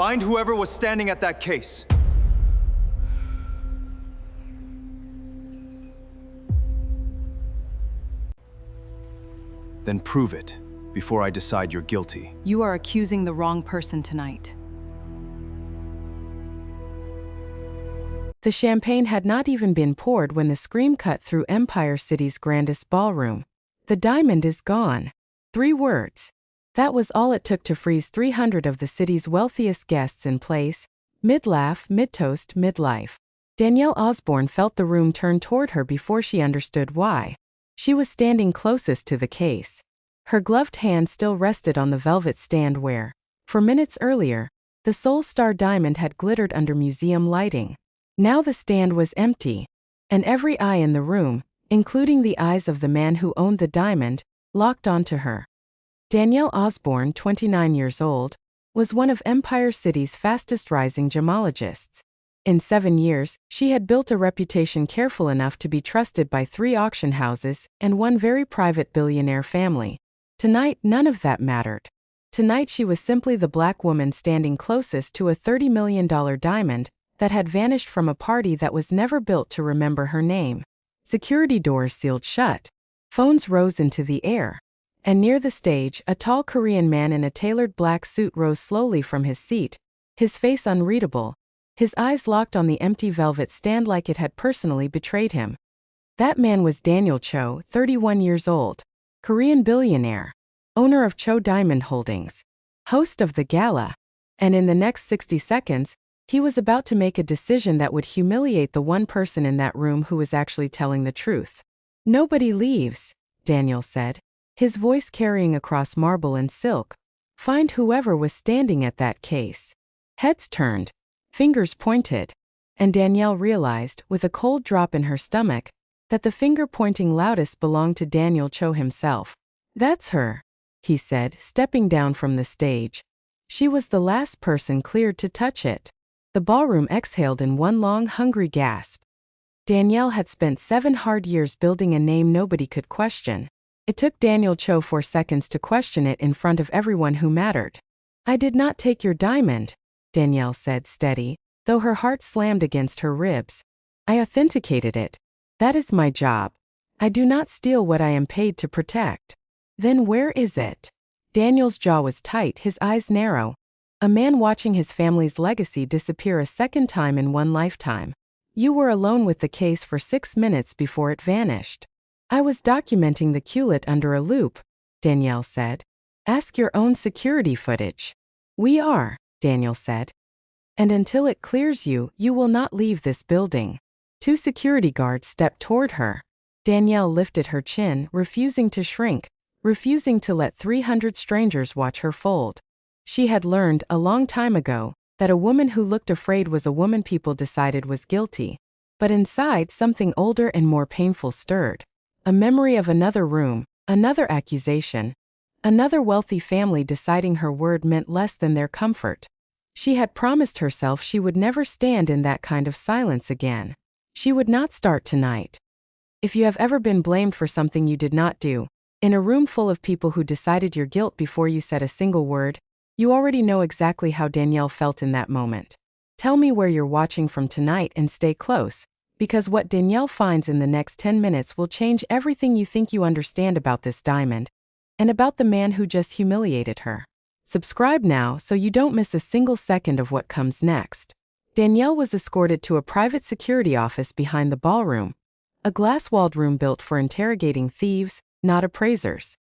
Find whoever was standing at that case. Then prove it, before I decide you're guilty. You are accusing the wrong person tonight. The champagne had not even been poured when the scream cut through Empire City's grandest ballroom. The diamond is gone. 3 words. That was all it took to freeze 300 of the city's wealthiest guests in place, mid-laugh, mid-toast, mid-life. Danielle Osborne felt the room turn toward her before she understood why. She was standing closest to the case. Her gloved hand still rested on the velvet stand where, for minutes earlier, the Soul Star diamond had glittered under museum lighting. Now the stand was empty, and every eye in the room, including the eyes of the man who owned the diamond, locked onto her. Danielle Osborne, 29 years old, was one of Empire City's fastest-rising gemologists. In 7 years, she had built a reputation careful enough to be trusted by 3 auction houses and 1 very private billionaire family. Tonight, none of that mattered. Tonight she was simply the black woman standing closest to a $30 million diamond that had vanished from a party that was never built to remember her name. Security doors sealed shut. Phones rose into the air. And near the stage, a tall Korean man in a tailored black suit rose slowly from his seat, his face unreadable, his eyes locked on the empty velvet stand like it had personally betrayed him. That man was Daniel Cho, 31 years old, Korean billionaire, owner of Cho Diamond Holdings, host of the Gala. And in the next 60 seconds, he was about to make a decision that would humiliate the one person in that room who was actually telling the truth. "Nobody leaves," Daniel said, his voice carrying across marble and silk. "Find whoever was standing at that case." Heads turned, fingers pointed, and Danielle realized, with a cold drop in her stomach, that the finger pointing loudest belonged to Daniel Cho himself. "That's her," he said, stepping down from the stage. She was the last person cleared to touch it. The ballroom exhaled in one long, hungry gasp. Danielle had spent 7 hard years building a name nobody could question. It took Daniel Cho 4 seconds to question it in front of everyone who mattered. "I did not take your diamond," Danielle said, steady, though her heart slammed against her ribs. "I authenticated it. That is my job. I do not steal what I am paid to protect." "Then where is it?" Daniel's jaw was tight, his eyes narrow. A man watching his family's legacy disappear a second time in one lifetime. "You were alone with the case for 6 minutes before it vanished." "I was documenting the cullet under a loop," Danielle said. "Ask your own security footage." "We are," Daniel said. "And until it clears you, you will not leave this building." 2 security guards stepped toward her. Danielle lifted her chin, refusing to shrink, refusing to let 300 strangers watch her fold. She had learned, a long time ago, that a woman who looked afraid was a woman people decided was guilty. But inside, something older and more painful stirred. A memory of another room, another accusation, another wealthy family deciding her word meant less than their comfort. She had promised herself she would never stand in that kind of silence again. She would not start tonight. If you have ever been blamed for something you did not do, in a room full of people who decided your guilt before you said a single word, you already know exactly how Danielle felt in that moment. Tell me where you're watching from tonight and stay close, because what Danielle finds in the next 10 minutes will change everything you think you understand about this diamond, and about the man who just humiliated her. Subscribe now so you don't miss a single second of what comes next. Danielle was escorted to a private security office behind the ballroom, a glass-walled room built for interrogating thieves, not appraisers.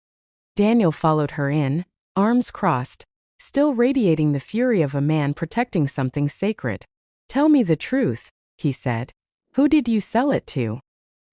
Daniel followed her in, arms crossed, still radiating the fury of a man protecting something sacred. "Tell me the truth," he said. "Who did you sell it to?"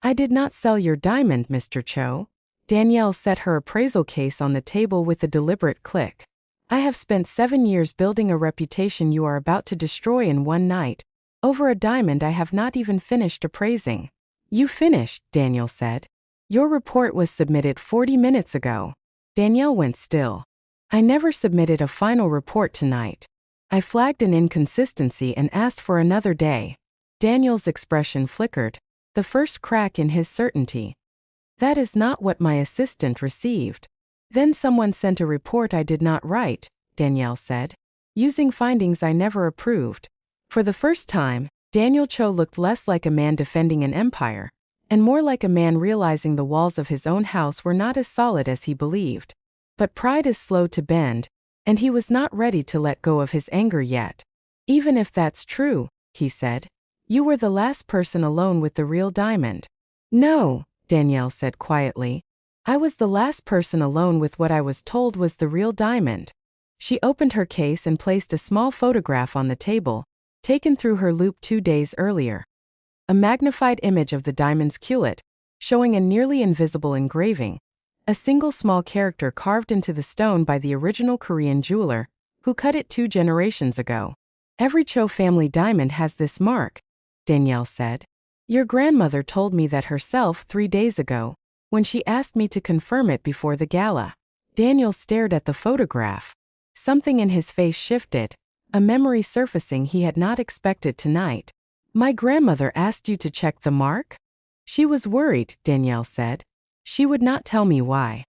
"I did not sell your diamond, Mr. Cho." Danielle set her appraisal case on the table with a deliberate click. "I have spent 7 years building a reputation you are about to destroy in one night, over a diamond I have not even finished appraising." "You finished," Daniel said. "Your report was submitted 40 minutes ago." Danielle went still. "I never submitted a final report tonight. I flagged an inconsistency and asked for another day." Daniel's expression flickered, the first crack in his certainty. "That is not what my assistant received." "Then someone sent a report I did not write," Danielle said. using findings I never approved. For the first time, Daniel Cho looked less like a man defending an empire, and more like a man realizing the walls of his own house were not as solid as he believed. But pride is slow to bend, and he was not ready to let go of his anger yet. Even if that's true, he said, you were the last person alone with the real diamond. No, Danielle said quietly. I was the last person alone with what I was told was the real diamond. She opened her case and placed a small photograph on the table, taken through her loupe 2 days earlier. A magnified image of the diamond's cullet, showing a nearly invisible engraving, a single small character carved into the stone by the original Korean jeweler, who cut it 2 generations ago. Every Cho family diamond has this mark, Danielle said. Your grandmother told me that herself 3 days ago, when she asked me to confirm it before the gala. Daniel stared at the photograph. Something in his face shifted, a memory surfacing he had not expected tonight. My grandmother asked you to check the mark? She was worried, Danielle said. She would not tell me why.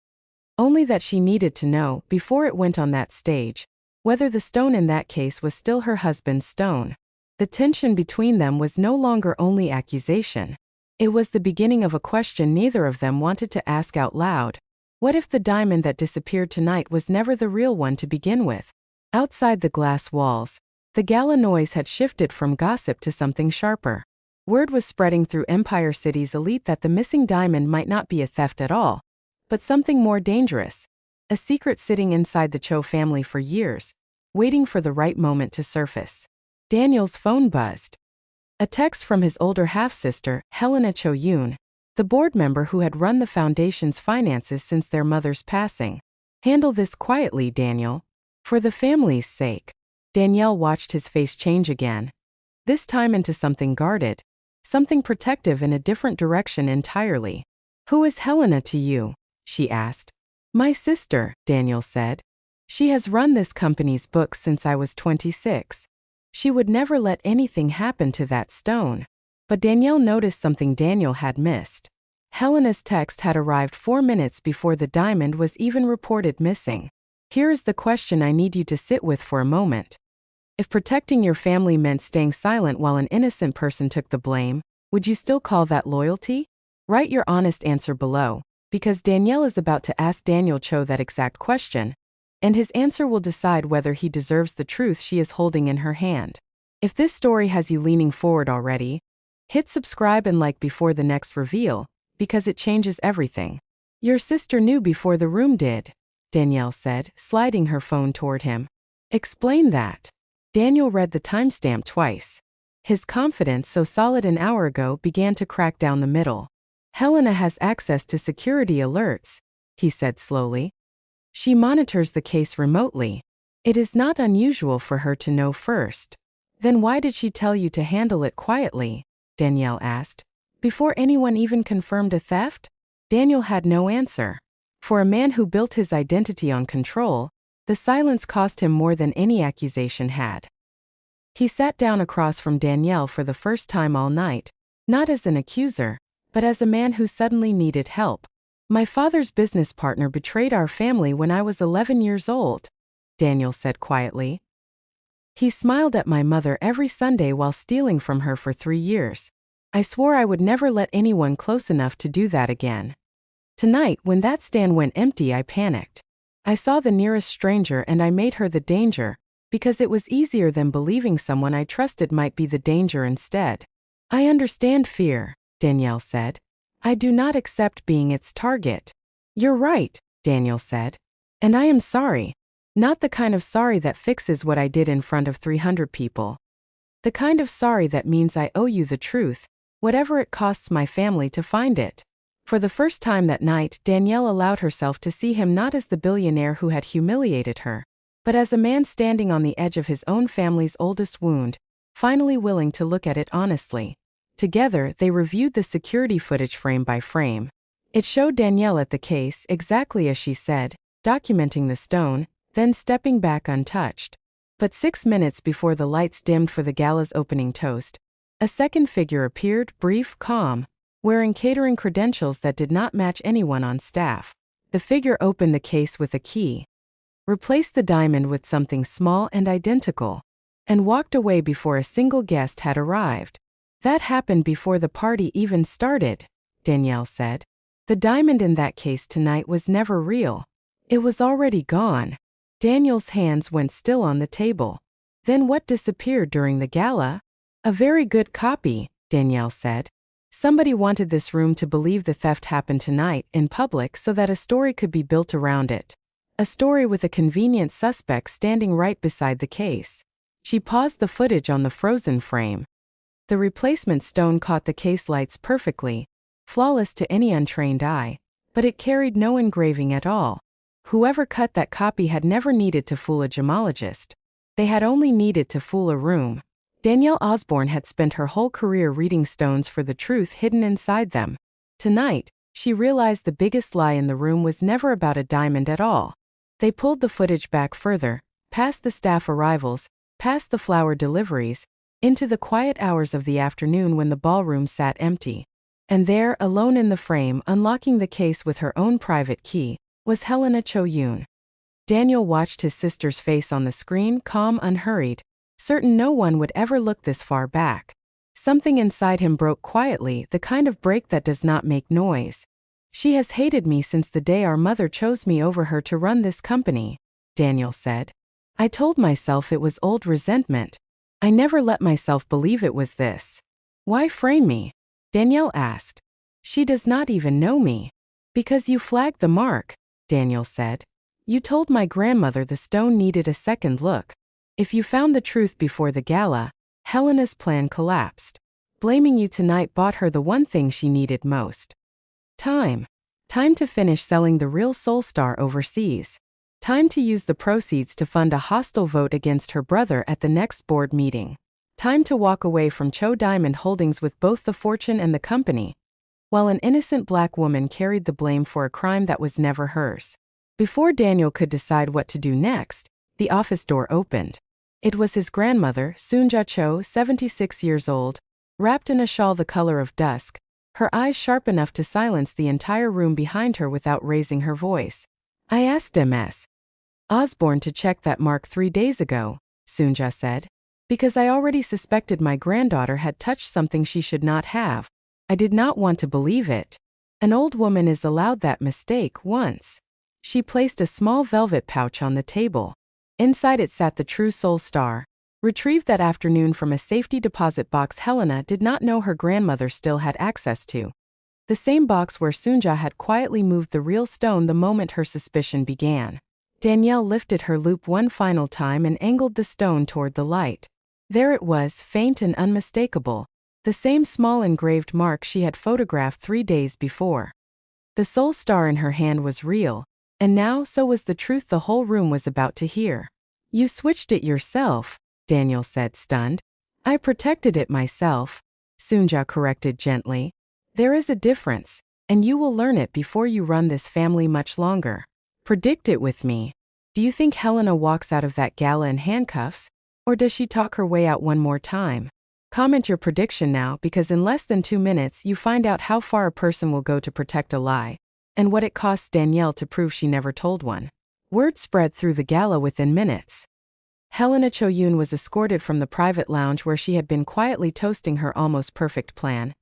Only that she needed to know, before it went on that stage, whether the stone in that case was still her husband's stone. The tension between them was no longer only accusation. It was the beginning of a question neither of them wanted to ask out loud. What if the diamond that disappeared tonight was never the real one to begin with? Outside the glass walls, the gala noise had shifted from gossip to something sharper. Word was spreading through Empire City's elite that the missing diamond might not be a theft at all, but something more dangerous. A secret sitting inside the Cho family for years, waiting for the right moment to surface. Daniel's phone buzzed. A text from his older half-sister, Helena Cho Yoon, the board member who had run the foundation's finances since their mother's passing. Handle this quietly, Daniel. For the family's sake. Danielle watched his face change again. This time into something guarded. Something protective in a different direction entirely. Who is Helena to you? She asked. My sister, Daniel said. She has run this company's books since I was 26. She would never let anything happen to that stone. But Danielle noticed something Daniel had missed. Helena's text had arrived 4 minutes before the diamond was even reported missing. Here is the question I need you to sit with for a moment. If protecting your family meant staying silent while an innocent person took the blame, would you still call that loyalty? Write your honest answer below, because Danielle is about to ask Daniel Cho that exact question, and his answer will decide whether he deserves the truth she is holding in her hand. If this story has you leaning forward already, hit subscribe and like before the next reveal, because it changes everything. Your sister knew before the room did, Danielle said, sliding her phone toward him. Explain that. Daniel read the timestamp twice. His confidence, so solid an hour ago, began to crack down the middle. Helena has access to security alerts, he said slowly. She monitors the case remotely. It is not unusual for her to know first. Then why did she tell you to handle it quietly? Danielle asked. Before anyone even confirmed a theft? Daniel had no answer. For a man who built his identity on control, the silence cost him more than any accusation had. He sat down across from Danielle for the first time all night, not as an accuser, but as a man who suddenly needed help. My father's business partner betrayed our family when I was 11 years old, Daniel said quietly. He smiled at my mother every Sunday while stealing from her for 3 years. I swore I would never let anyone close enough to do that again. Tonight, when that stand went empty, I panicked. I saw the nearest stranger and I made her the danger, because it was easier than believing someone I trusted might be the danger instead. I understand fear, Danielle said. I do not accept being its target. You're right, Daniel said. And I am sorry. Not the kind of sorry that fixes what I did in front of 300 people. The kind of sorry that means I owe you the truth, whatever it costs my family to find it. For the first time that night, Danielle allowed herself to see him not as the billionaire who had humiliated her, but as a man standing on the edge of his own family's oldest wound, finally willing to look at it honestly. Together, they reviewed the security footage frame by frame. It showed Danielle at the case exactly as she said, documenting the stone, then stepping back untouched. But 6 minutes before the lights dimmed for the gala's opening toast, a second figure appeared, brief, calm, wearing catering credentials that did not match anyone on staff. The figure opened the case with a key. replaced the diamond with something small and identical, and walked away before a single guest had arrived. That happened before the party even started, Danielle said. The diamond in that case tonight was never real. It was already gone. Daniel's hands went still on the table. Then what disappeared during the gala? A very good copy, Danielle said. Somebody wanted this room to believe the theft happened tonight in public so that a story could be built around it. A story with a convenient suspect standing right beside the case. She paused the footage on the frozen frame. The replacement stone caught the case lights perfectly, flawless to any untrained eye, but it carried no engraving at all. Whoever cut that copy had never needed to fool a gemologist. They had only needed to fool a room. Danielle Osborne had spent her whole career reading stones for the truth hidden inside them. Tonight, she realized the biggest lie in the room was never about a diamond at all. They pulled the footage back further, past the staff arrivals, past the flower deliveries, into the quiet hours of the afternoon when the ballroom sat empty. And there, alone in the frame, unlocking the case with her own private key, was Helena Cho Yoon. Daniel watched his sister's face on the screen, calm, unhurried, certain no one would ever look this far back. Something inside him broke quietly, the kind of break that does not make noise. She has hated me since the day our mother chose me over her to run this company, Daniel said. I told myself it was old resentment. I never let myself believe it was this. Why frame me? Danielle asked. She does not even know me. Because you flagged the mark, Daniel said. You told my grandmother the stone needed a second look. If you found the truth before the gala, Helena's plan collapsed. Blaming you tonight bought her the one thing she needed most. Time. Time to finish selling the real Soul Star overseas. Time to use the proceeds to fund a hostile vote against her brother at the next board meeting. Time to walk away from Cho Diamond Holdings with both the fortune and the company, while an innocent black woman carried the blame for a crime that was never hers. Before Daniel could decide what to do next, the office door opened. It was his grandmother, Soonja Cho, 76 years old, wrapped in a shawl the color of dusk, her eyes sharp enough to silence the entire room behind her without raising her voice. I asked Ms. Osborne to check that mark 3 days ago, Soonja said, because I already suspected my granddaughter had touched something she should not have. I did not want to believe it. An old woman is allowed that mistake once. She placed a small velvet pouch on the table. Inside it sat the true Soul Star, retrieved that afternoon from a safety deposit box Helena did not know her grandmother still had access to. The same box where Soonja had quietly moved the real stone the moment her suspicion began. Danielle lifted her loupe one final time and angled the stone toward the light. There it was, faint and unmistakable, the same small engraved mark she had photographed 3 days before. The Soul Star in her hand was real, and now so was the truth the whole room was about to hear. You switched it yourself, Daniel said, stunned. I protected it myself, Soonja corrected gently. There is a difference, and you will learn it before you run this family much longer. Predict it with me. Do you think Helena walks out of that gala in handcuffs, or does she talk her way out one more time? Comment your prediction now, because in less than 2 minutes you find out how far a person will go to protect a lie, and what it costs Danielle to prove she never told one. Word spread through the gala within minutes. Helena Cho Yoon was escorted from the private lounge where she had been quietly toasting her almost perfect plan.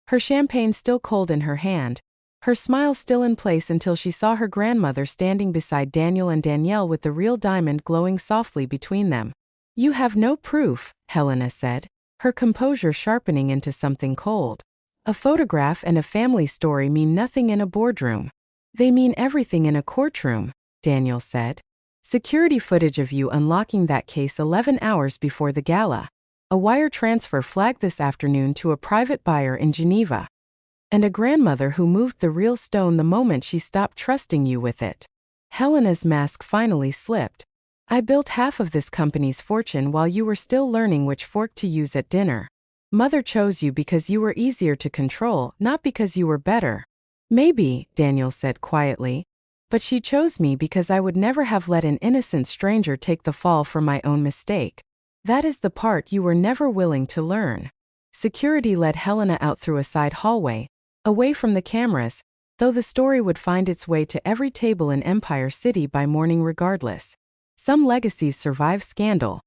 Her champagne still cold in her hand, her smile still in place until she saw her grandmother standing beside Daniel and Danielle with the real diamond glowing softly between them. You have no proof, Helena said, her composure sharpening into something cold. A photograph and a family story mean nothing in a boardroom. They mean everything in a courtroom, Daniel said. Security footage of you unlocking that case 11 hours before the gala. A wire transfer flagged this afternoon to a private buyer in Geneva. And a grandmother who moved the real stone the moment she stopped trusting you with it. Helena's mask finally slipped. I built half of this company's fortune while you were still learning which fork to use at dinner. Mother chose you because you were easier to control, not because you were better. Maybe, Daniel said quietly, but she chose me because I would never have let an innocent stranger take the fall for my own mistake. That is the part you were never willing to learn. Security led Helena out through a side hallway, away from the cameras, though the story would find its way to every table in Empire City by morning regardless. Some legacies survive scandal.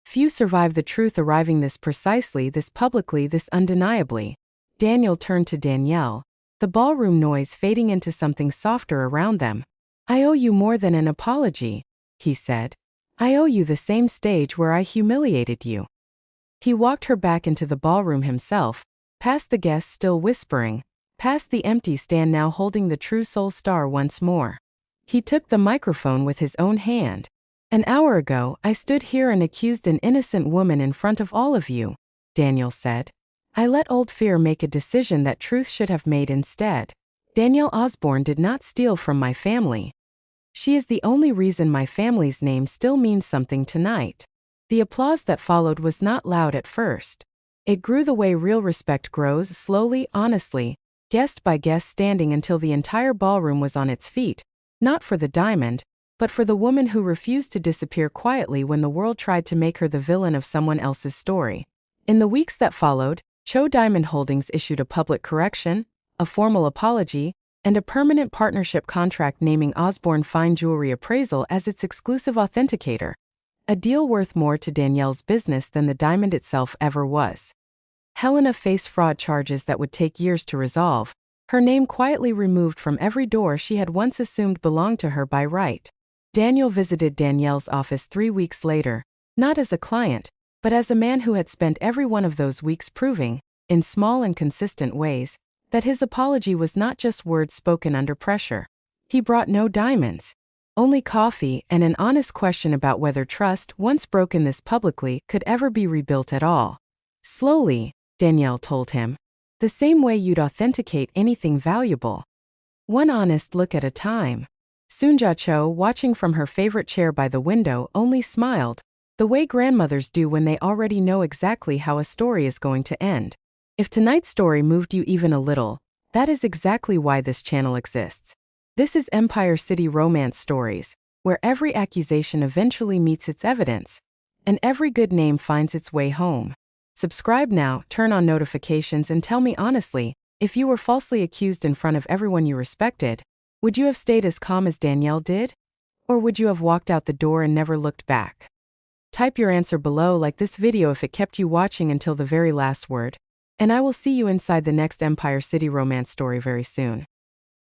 Few survive the truth arriving this precisely, this publicly, this undeniably. Daniel turned to Danielle, the ballroom noise fading into something softer around them. I owe you more than an apology, he said. I owe you the same stage where I humiliated you. He walked her back into the ballroom himself, past the guests still whispering, past the empty stand now holding the true soul star once more. He took the microphone with his own hand. An hour ago, I stood here and accused an innocent woman in front of all of you, Daniel said. I let old fear make a decision that truth should have made instead. Danielle Osborne did not steal from my family. She is the only reason my family's name still means something tonight. The applause that followed was not loud at first. It grew the way real respect grows, slowly, honestly, guest by guest, standing until the entire ballroom was on its feet, not for the diamond, but for the woman who refused to disappear quietly when the world tried to make her the villain of someone else's story. In the weeks that followed, Cho Diamond Holdings issued a public correction, a formal apology, and a permanent partnership contract naming Osborne Fine Jewelry Appraisal as its exclusive authenticator. A deal worth more to Danielle's business than the diamond itself ever was. Helena faced fraud charges that would take years to resolve, her name quietly removed from every door she had once assumed belonged to her by right. Daniel visited Danielle's office 3 weeks later, not as a client, but as a man who had spent every one of those weeks proving, in small and consistent ways, that his apology was not just words spoken under pressure. He brought no diamonds, only coffee and an honest question about whether trust, once broken this publicly, could ever be rebuilt at all. Slowly, Danielle told him, the same way you'd authenticate anything valuable. One honest look at a time. Sunja Cho, watching from her favorite chair by the window, only smiled, the way grandmothers do when they already know exactly how a story is going to end. If tonight's story moved you even a little, that is exactly why this channel exists. This is Empire City Romance Stories, where every accusation eventually meets its evidence, and every good name finds its way home. Subscribe now, turn on notifications, and tell me honestly, if you were falsely accused in front of everyone you respected, would you have stayed as calm as Danielle did? Or would you have walked out the door and never looked back? Type your answer below, like this video if it kept you watching until the very last word, and I will see you inside the next Empire City Romance story very soon.